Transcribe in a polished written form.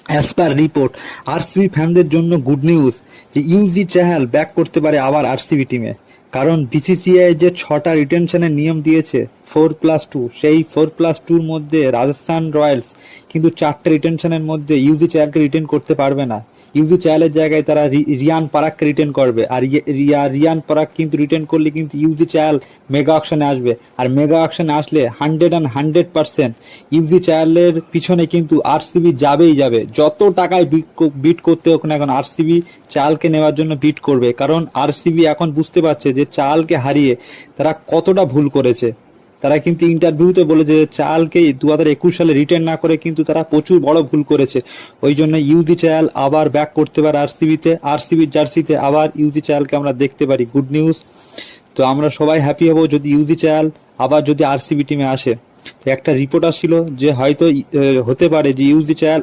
As per report RCB ফ্যানদের জন্য good news যে Yuji Chahal back করতে পারে আবার আরসিবি টিমে। কারণ বিসিসিআই যে 6টা রিটেনশনের নিয়ম দিয়েছে 4+2, সেই 4+2-র মধ্যে রাজস্থান রয়্যালস কিন্তু 4টে রিটেনশনের মধ্যে ইউজি চাহালকে রিটেন করতে পারবে না। ইউজি চাহালের জায়গায় তারা রিয়ান পরাগকে রিটেন করবে, আর রিয়ান পরাগ কিন্তু রিটেন করলে কিন্তু ইউজি চাহাল মেগা অকশনে আসবে, আর মেগা অকশনে আসলে 100% ইউজি চাহালের পিছনে কিন্তু আরসিবি যাবেই যাবে। যত টাকায় বিট করতে হোক না এখন আরসিবি চাহালকে নেওয়ার জন্য বিট করবে, কারণ আরসিবি এখন বুঝতে পারছে যে চাহালকে হারিয়ে তারা কতটা ভুল করেছে। তারা কিন্তু ইন্টারভিউতে বলেছে যে চাহালকে 2021 সালে রিটেন না করে কিন্তু তারা প্রচুর বড় ভুল করেছে। ওই জন্য ইউজি চাহাল আবার ব্যাক করতে পারে আরসিবিতে, আরসিবির জার্সিতে আবার ইউজি চাহালকে আমরা দেখতে পারি। Good news. তো আমরা সবাই হ্যাপি হব যদি ইউজি চাহাল আবার যদি আরসিবি টিমে আসে। তো একটা রিপোর্ট আসছিল যে হয়তো হতে পারে যে ইউজি চাহাল